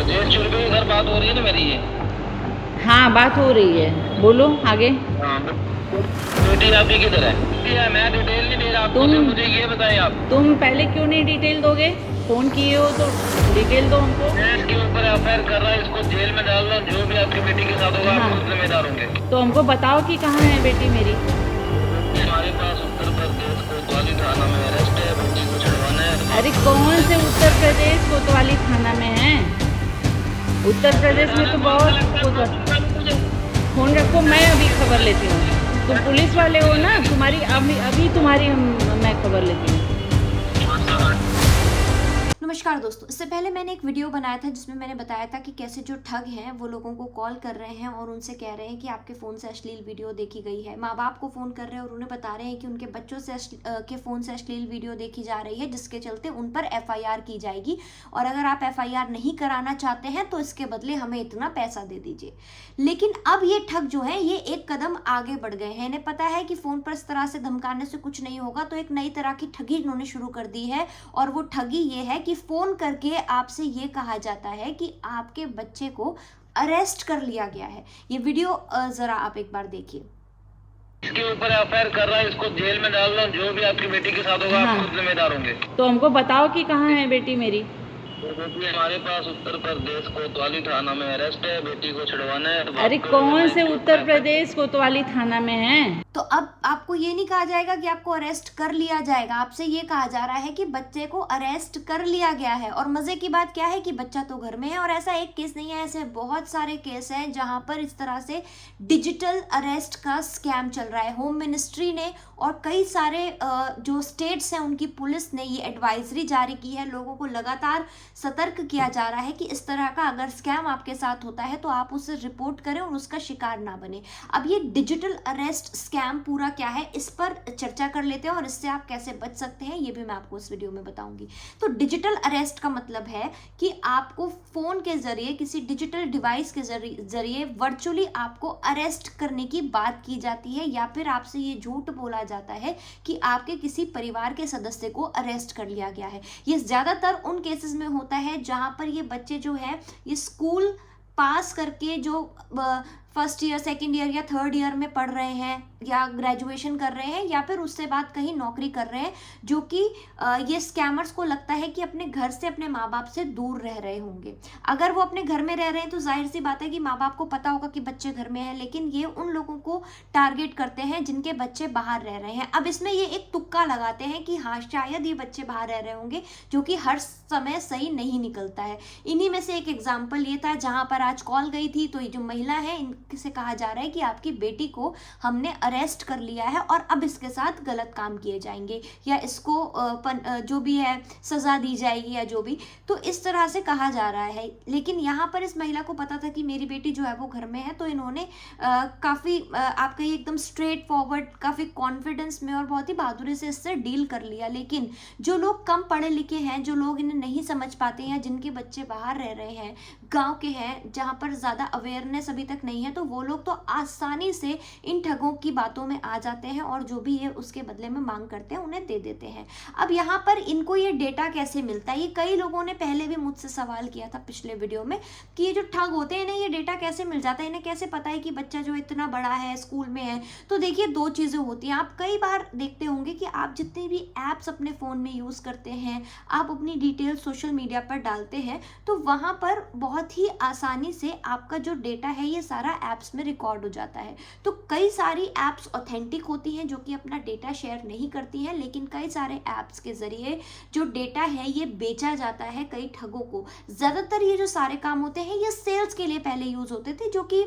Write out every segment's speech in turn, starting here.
Jail चुरबे की घर बात हो रही है ना मेरी ये। हाँ, बात हो रही है, बोलो आगे। हाँ बेटी आपकी किधर है? मैं डिटेल नहीं दे रहा आपको, तुम सिर्फ मुझे ये बताएं आप। तुम पहले क्यों नहीं डिटेल दोगे? फोन किए हो तो डिटेल दो हमको। मैं इसके ऊपर एफआईआर कर रहा है, इसको जेल में डाल दो, जो भी आपकी बेटी के साथ होगा आप हाँ, खुद जिम्मेदार होंगे। तो हमको बताओ कि कहाँ है बेटी मेरी। हमारे पास उत्तर प्रदेश कोतवाली थाना में अरेस्ट है, बेटी को छुड़वाना है। अरे कौन से उत्तर प्रदेश कोतवाली थाना में है? उत्तर प्रदेश में तो बहुत फोन रखो, मैं अभी खबर लेती हूँ। तुम पुलिस वाले हो ना, तुम्हारी अभी तुम्हारी मैं खबर लेती हूँ। नमस्कार दोस्तों, इससे पहले मैंने एक वीडियो बनाया था जिसमें मैंने बताया था कि कैसे जो ठग हैं वो लोगों को कॉल कर रहे हैं और उनसे कह रहे हैं कि आपके फ़ोन से अश्लील वीडियो देखी गई है। माँ बाप को फ़ोन कर रहे हैं और उन्हें बता रहे हैं कि उनके बच्चों से के फ़ोन से अश्लील वीडियो देखी जा रही है, जिसके चलते उन पर एफआईआर की जाएगी और अगर आप एफआईआर नहीं कराना चाहते हैं तो इसके बदले हमें इतना पैसा दे दीजिए। लेकिन अब ये ठग जो है ये एक कदम आगे बढ़ गए हैं। इन्हें पता है कि फ़ोन पर इस तरह से धमकाने से कुछ नहीं होगा, तो एक नई तरह की ठगी इन्होंने शुरू कर दी है और वो ठगी ये है कि फ़ोन करके आपसे ये कहा जाता है कि आपके बच्चे को अरेस्ट कर लिया गया है। ये वीडियो जरा आप एक बार देखिए। इसके ऊपर एफआईआर कर रहा है, इसको जेल में डाल दो, जो भी आपकी बेटी के साथ होगा आप हाँ, खुद जिम्मेदार होंगे। तो हमको बताओ कि कहाँ है बेटी मेरी। बेटी हमारे पास उत्तर प्रदेश कोतवाली थाना में अरेस्ट है, बेटी को छुड़वाना है। अरे कौन से उत्तर प्रदेश कोतवाली थाना में है? तो अब आपको ये नहीं कहा जाएगा कि आपको अरेस्ट कर लिया जाएगा, आपसे ये कहा जा रहा है कि बच्चे को अरेस्ट कर लिया गया है। और मजे की बात क्या है कि बच्चा तो घर में है और ऐसा एक केस नहीं है, ऐसे बहुत सारे केस हैं जहां पर इस तरह से डिजिटल अरेस्ट का स्कैम चल रहा है। होम मिनिस्ट्री ने और कई सारे जो स्टेट्स हैं उनकी पुलिस ने ये एडवाइजरी जारी की है, लोगों को लगातार सतर्क किया जा रहा है कि इस तरह का अगर स्कैम आपके साथ होता है तो आप उसे रिपोर्ट करें और उसका शिकार ना बने। अब ये डिजिटल अरेस्ट स्कैम पूरा क्या है इस पर चर्चा कर लेते हैं और इससे आप कैसे बच सकते हैं ये भी मैं आपको इस वीडियो में बताऊंगी। तो डिजिटल अरेस्ट का मतलब है कि आपको फोन के जरिए किसी डिजिटल डिवाइस के जरिए वर्चुअली आपको अरेस्ट करने की बात की जाती है या फिर आपसे ये झूठ बोला जाता है कि आपके किसी परिवार के सदस्य को अरेस्ट कर लिया गया है। ये ज्यादातर उन केसेस में होता है जहां पर ये बच्चे जो है ये स्कूल पास करके जो फर्स्ट ईयर, सेकेंड ईयर या थर्ड ईयर में पढ़ रहे हैं या ग्रेजुएशन कर रहे हैं या फिर उससे बाद कहीं नौकरी कर रहे हैं, जो कि ये स्कैमर्स को लगता है कि अपने घर से अपने माँ बाप से दूर रह रहे होंगे। अगर वो अपने घर में रह रहे हैं तो जाहिर सी बात है कि माँ बाप को पता होगा कि बच्चे घर में हैं, लेकिन ये उन लोगों को टारगेट करते हैं जिनके बच्चे बाहर रह रहे हैं। अब इसमें ये एक तुक्का लगाते हैं कि हाँ शायद ये बच्चे बाहर रह रहे होंगे, जो कि हर समय सही नहीं निकलता है। इन्हीं में से एक एग्जाम्पल ये था जहाँ पर आज कॉल गई थी, तो ये जो महिला है इनसे कहा जा रहा है कि आपकी बेटी को हमने अरेस्ट कर लिया है और अब इसके साथ गलत काम किए जाएंगे या इसको जो भी है सजा दी जाएगी या जो भी, तो इस तरह से कहा जा रहा है। लेकिन यहाँ पर इस महिला को पता था कि मेरी बेटी जो है वो घर में है, तो इन्होंने काफ़ी आप कहिए एकदम स्ट्रेट फॉरवर्ड, काफ़ी कॉन्फिडेंस में और बहुत ही बहादुरी से इससे डील कर लिया। लेकिन जो लोग कम पढ़े लिखे हैं, जो लोग इन्हें नहीं समझ पाते हैं, जिनके बच्चे बाहर रह रहे हैं, गाँव के हैं जहाँ पर ज़्यादा अवेयरनेस अभी तक नहीं है, तो वो लोग तो आसानी से इन ठगों की बातों में आ जाते हैं और जो भी ये उसके बदले में मांग करते हैं उन्हें दे देते हैं। अब यहाँ पर इनको ये डेटा कैसे मिलता है, ये कई लोगों ने पहले भी मुझसे सवाल किया था पिछले वीडियो में कि ये जो ठग होते हैं इन्हें ये डेटा कैसे मिल जाता है, इन्हें कैसे पता है कि बच्चा जो इतना बड़ा है स्कूल में है। तो देखिए दो चीज़ें होती हैं। आप कई बार देखते होंगे कि आप जितने भी ऐप्स अपने फ़ोन में यूज़ करते हैं, आप अपनी डिटेल सोशल मीडिया पर डालते हैं, तो वहाँ पर बहुत ही आसानी से आपका जो डेटा है ये सारा ऐप्स में रिकॉर्ड हो जाता है। तो कई सारी ऐप्स ऑथेंटिक होती हैं जो कि अपना डेटा शेयर नहीं करती हैं, लेकिन कई सारे ऐप्स के जरिए जो डेटा है ये बेचा जाता है कई ठगों को। ज़्यादातर ये जो सारे काम होते हैं ये सेल्स के लिए पहले यूज़ होते थे, जो कि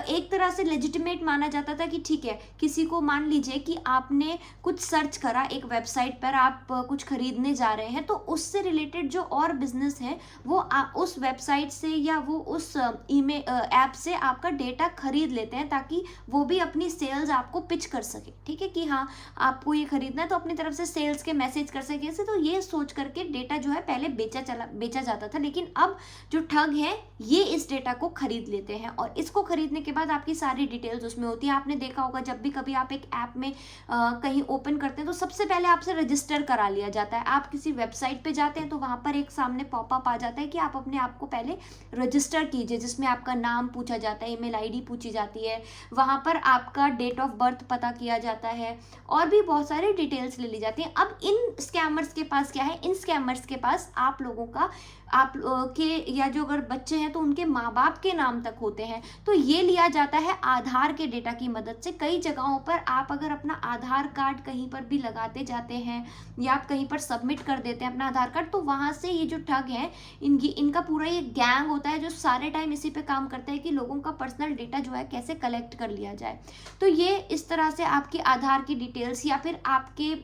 एक तरह से लेजिटिमेट माना जाता था कि ठीक है, किसी को मान लीजिए कि आपने कुछ सर्च करा एक वेबसाइट पर, आप कुछ खरीदने जा रहे हैं, तो उससे रिलेटेड जो और बिजनेस है वो उस वेबसाइट से या वो उस ईमेल ऐप से आपका डेटा खरीद लेते हैं ताकि वो भी अपनी सेल्स आपको पिच कर सके, ठीक है, कि हाँ आपको ये खरीदना है तो अपनी तरफ से सेल्स के मैसेज कर सके ऐसे। तो ये सोच करके डेटा जो है पहले बेचा जाता था, लेकिन अब जो ठग हैं ये इस डेटा को खरीद लेते हैं और इसको खरीदने के बाद आपकी सारी डिटेल्स उसमें होती है। आपने देखा होगा जब भी कभी आप एक ऐप में कहीं ओपन करते हैं तो सबसे पहले आपसे रजिस्टर करा लिया जाता है। आप किसी वेबसाइट पे जाते हैं तो वहाँ पर एक सामने पॉपअप आ जाता है कि आप अपने आप को पहले रजिस्टर कीजिए, जिसमें आपका नाम पूछा जाता है, ईमेल आईडी पूछी जाती है, वहाँ पर आपका डेट ऑफ बर्थ पता किया जाता है और भी बहुत सारी डिटेल्स ले ली जाती हैं। अब इन स्कैमर्स के पास क्या है, इन स्कैमर्स के पास आप लोगों का, आप के या जो अगर बच्चे हैं तो उनके माँ बाप के नाम तक होते हैं, तो ये लिया जाता है आधार के डेटा की मदद से। कई जगहों पर आप अगर अपना आधार कार्ड कहीं पर भी लगाते जाते हैं या आप कहीं पर सबमिट कर देते हैं अपना आधार कार्ड, तो वहाँ से ये जो ठग हैं इनका पूरा ये गैंग होता है जो सारे टाइम इसी पे काम करता है कि लोगों का पर्सनल डेटा जो है कैसे कलेक्ट कर लिया जाए। तो ये इस तरह से आपके आधार की डिटेल्स या फिर आपके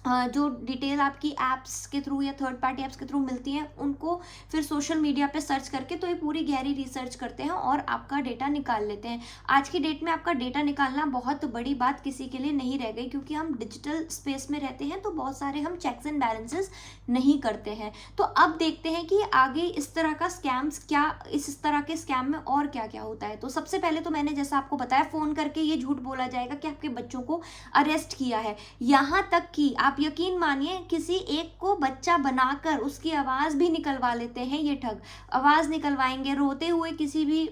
जो डिटेल आपकी ऐप्स के थ्रू या थर्ड पार्टी ऐप्स के थ्रू मिलती हैं उनको फिर सोशल मीडिया पे सर्च करके तो ये पूरी गहरी रिसर्च करते हैं और आपका डेटा निकाल लेते हैं। आज की डेट में आपका डेटा निकालना बहुत बड़ी बात किसी के लिए नहीं रह गई, क्योंकि हम डिजिटल स्पेस में रहते हैं तो बहुत सारे हम चेक्स एंड बैलेंसेस नहीं करते हैं। तो अब देखते हैं कि आगे इस तरह का स्कैम्स क्या, इस तरह के स्कैम में और क्या क्या होता है। तो सबसे पहले तो मैंने जैसा आपको बताया, फ़ोन करके ये झूठ बोला जाएगा कि आपके बच्चों को अरेस्ट किया है। यहाँ तक कि आप यकीन मानिए किसी एक को बच्चा बनाकर उसकी आवाज़ भी निकलवा लेते हैं ये ठग। आवाज़ निकलवाएंगे रोते हुए किसी भी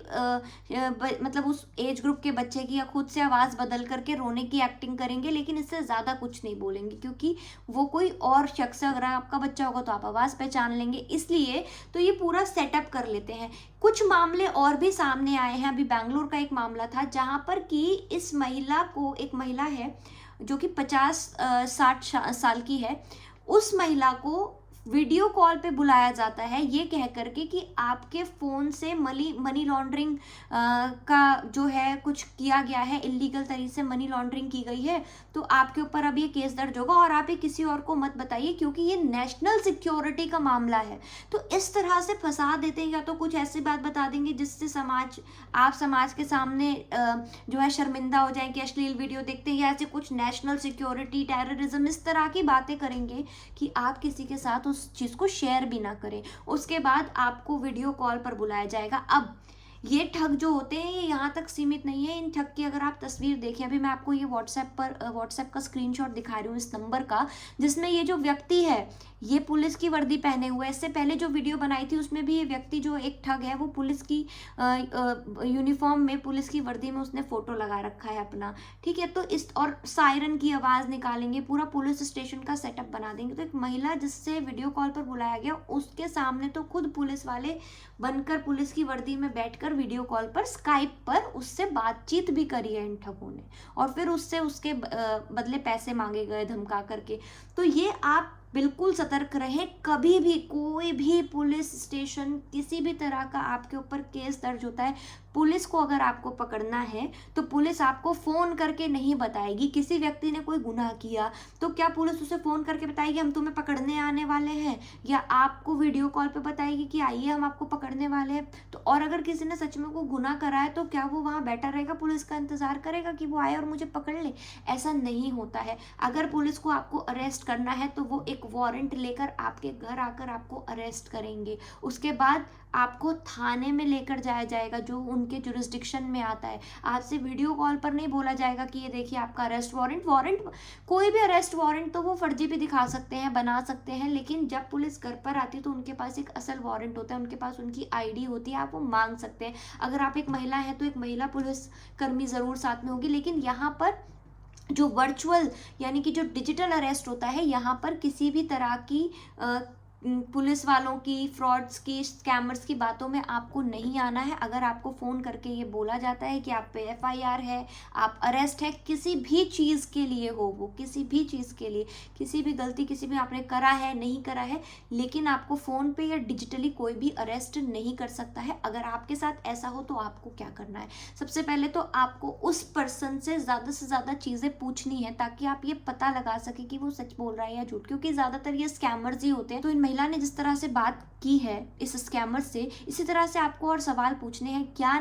मतलब उस एज ग्रुप के बच्चे की, या खुद से आवाज़ बदल करके रोने की एक्टिंग करेंगे, लेकिन इससे ज़्यादा कुछ नहीं बोलेंगे क्योंकि वो कोई और शख्स है। अगर आपका बच्चा होगा तो आप आवाज़ पहचान लेंगे, इसलिए तो ये पूरा सेटअप कर लेते हैं। कुछ मामले और भी सामने आए हैं। अभी बेंगलोर का एक मामला था जहाँ पर कि इस महिला को, एक महिला है जो कि 50-60 साल की है, उस महिला को वीडियो कॉल पे बुलाया जाता है ये कह करके कि आपके फ़ोन से मनी लॉन्ड्रिंग का जो है कुछ किया गया है, इलीगल तरीके से मनी लॉन्ड्रिंग की गई है, तो आपके ऊपर अब ये केस दर्ज होगा और आप ये किसी और को मत बताइए क्योंकि ये नेशनल सिक्योरिटी का मामला है। तो इस तरह से फंसा देते हैं, या तो कुछ ऐसी बात बता देंगे जिससे आप समाज के सामने जो है शर्मिंदा हो जाएं कि अश्लील वीडियो देखते हैं, या ऐसे कुछ नेशनल सिक्योरिटी, टेररिज्म, इस तरह की बातें करेंगे कि आप किसी के साथ उस चीज़ को शेयर भी ना करें। उसके बाद आपको वीडियो कॉल पर बुलाया जाएगा। अब ये ठग जो होते हैं ये यहाँ तक सीमित नहीं है। इन ठग की अगर आप तस्वीर देखें, अभी मैं आपको ये व्हाट्सएप का स्क्रीनशॉट दिखा रही हूँ इस नंबर का, जिसमें ये जो व्यक्ति है ये पुलिस की वर्दी पहने हुए है। इससे पहले जो वीडियो बनाई थी उसमें भी ये व्यक्ति जो एक ठग है वो पुलिस की यूनिफॉर्म में, पुलिस की वर्दी में उसने फ़ोटो लगा रखा है अपना, ठीक है। तो इस और सायरन की आवाज़ निकालेंगे, पूरा पुलिस स्टेशन का सेटअप बना देंगे। तो एक महिला जिससे वीडियो कॉल पर बुलाया गया उसके सामने तो खुद पुलिस वाले बनकर पुलिस की वर्दी में बैठकर वीडियो कॉल पर, स्काइप पर उससे बातचीत भी करी है इन ठगों ने, और फिर उससे उसके बदले पैसे मांगे गए धमका करके। तो ये आप बिल्कुल सतर्क रहें। कभी भी कोई भी पुलिस स्टेशन किसी भी तरह का आपके ऊपर केस दर्ज होता है, पुलिस को अगर आपको पकड़ना है तो पुलिस आपको फ़ोन करके नहीं बताएगी। किसी व्यक्ति ने कोई गुनाह किया तो क्या पुलिस उसे फ़ोन करके बताएगी हम तुम्हें पकड़ने आने वाले हैं, या आपको वीडियो कॉल पे बताएगी कि आइए हम आपको पकड़ने वाले हैं। तो और अगर किसी ने सच में को गुनाह करा है तो क्या वो वहाँ बैठा रहेगा, पुलिस का इंतज़ार करेगा कि वो आए और मुझे पकड़ ले? ऐसा नहीं होता है। अगर पुलिस को आपको अरेस्ट करना है तो वो एक वारंट लेकर आपके घर आकर आपको अरेस्ट करेंगे। उसके बाद आपको थाने में लेकर जाया जाएगा जो उनके जुरिस्डिक्शन में आता है। आपसे वीडियो कॉल पर नहीं बोला जाएगा कि ये देखिए आपका अरेस्ट वारंट कोई भी अरेस्ट वारंट तो वो फर्जी भी दिखा सकते हैं, बना सकते हैं, लेकिन जब पुलिस घर पर आती है तो उनके पास एक असल वारंट होता है, उनके पास उनकी आईडी होती है, आप वो मांग सकते हैं। अगर आप एक महिला हैं तो एक महिला पुलिस कर्मी ज़रूर साथ में होगी। लेकिन यहाँ पर जो वर्चुअल यानी कि जो डिजिटल अरेस्ट होता है, यहाँ पर किसी भी तरह की पुलिस वालों की, फ्रॉड्स की, स्कैमर्स की बातों में आपको नहीं आना है। अगर आपको फ़ोन करके ये बोला जाता है कि आप पे FIR है, आप अरेस्ट है किसी भी चीज़ के लिए हो, वो किसी भी चीज़ के लिए, किसी भी गलती किसी भी आपने करा है नहीं करा है, लेकिन आपको फ़ोन पे या डिजिटली कोई भी अरेस्ट नहीं कर सकता है। अगर आपके साथ ऐसा हो तो आपको क्या करना है, सबसे पहले तो आपको उस पर्सन से ज़्यादा चीज़ें पूछनी है ताकि आप ये पता लगा सके कि वो सच बोल रहा है या झूठ, क्योंकि ज़्यादातर ये स्कैमर्स ही होते हैं। तो इन महिला ने जिस तरह से बात की है इस स्कैमर से, इसी तरह से आपको और सवाल पूछने हैं। क्या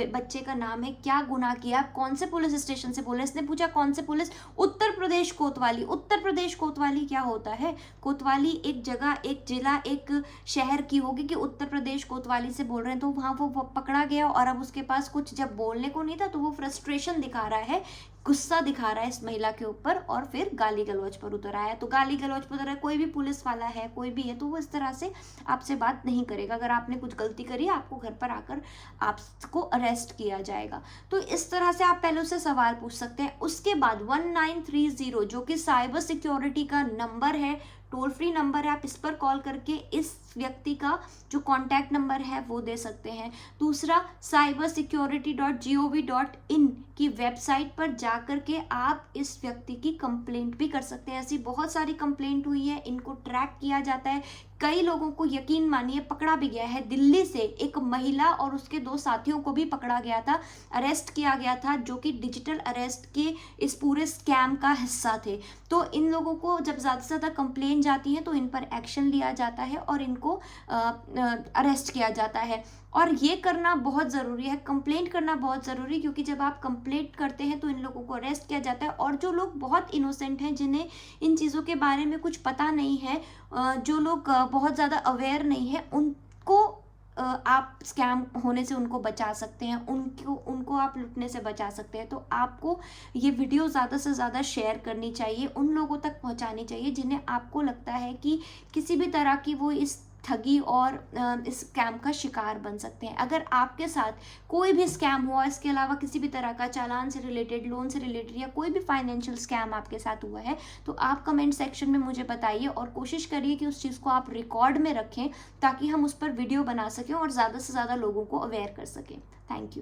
बच्चे का नाम है, क्या गुनाह किया, आप कौन से पुलिस स्टेशन से बोले? इसने पूछा कौन से पुलिस? उत्तर प्रदेश कोतवाली। उत्तर प्रदेश कोतवाली क्या होता है? कोतवाली एक जगह, एक जिला, एक शहर की होगी कि उत्तर प्रदेश कोतवाली से बोल रहे हैं। तो वहाँ वो पकड़ा गया और अब उसके पास कुछ जब बोलने को नहीं था तो वो फ्रस्ट्रेशन दिखा रहा है, गुस्सा दिखा रहा है इस महिला के ऊपर और फिर गाली गलौज पर उतर आया। तो गाली गलौज पर उतर आया, कोई भी पुलिस वाला है, कोई भी है, तो वो इस तरह से आपसे बात नहीं करेगा। अगर आपने कुछ गलती करी, आपको घर पर आकर आपको अरेस्ट किया जाएगा। तो इस तरह से आप पहले उससे सवाल पूछ सकते हैं। उसके बाद 1930 जो कि साइबर सिक्योरिटी का नंबर है, टोल फ्री नंबर है, आप इस पर कॉल करके इस व्यक्ति का जो कॉन्टैक्ट नंबर है वो दे सकते हैं। दूसरा, cybersecurity.gov.in की वेबसाइट पर जाकर के आप इस व्यक्ति की कंप्लेंट भी कर सकते हैं। ऐसी बहुत सारी कंप्लेंट हुई है, इनको ट्रैक किया जाता है। कई लोगों को यकीन मानिए पकड़ा भी गया है। दिल्ली से एक महिला और उसके 2 साथियों को भी पकड़ा गया था, अरेस्ट किया गया था, जो कि डिजिटल अरेस्ट के इस पूरे स्कैम का हिस्सा थे। तो इन लोगों को जब ज़्यादा से ज़्यादा कंप्लेन जाती है तो इन पर एक्शन लिया जाता है और इनको अरेस्ट किया जाता है। और ये करना बहुत ज़रूरी है, कंप्लेंट करना बहुत ज़रूरी, क्योंकि जब आप कंप्लेंट करते हैं तो इन लोगों को अरेस्ट किया जाता है। और जो लोग बहुत इनोसेंट हैं, जिन्हें इन चीज़ों के बारे में कुछ पता नहीं है, जो लोग बहुत ज़्यादा अवेयर नहीं है, उनको आप स्कैम होने से उनको बचा सकते हैं, उनको आप लुटने से बचा सकते हैं। तो आपको ये वीडियो ज़्यादा से ज़्यादा शेयर करनी चाहिए, उन लोगों तक पहुंचानी चाहिए जिन्हें आपको लगता है कि किसी भी तरह की वो इस ठगी और इस स्कैम का शिकार बन सकते हैं। अगर आपके साथ कोई भी स्कैम हुआ, इसके अलावा किसी भी तरह का चालान से रिलेटेड, लोन से रिलेटेड या कोई भी फाइनेंशियल स्कैम आपके साथ हुआ है, तो आप कमेंट सेक्शन में मुझे बताइए और कोशिश करिए कि उस चीज़ को आप रिकॉर्ड में रखें ताकि हम उस पर वीडियो बना सकें और ज़्यादा से ज़्यादा लोगों को अवेयर कर सकें। Thank you.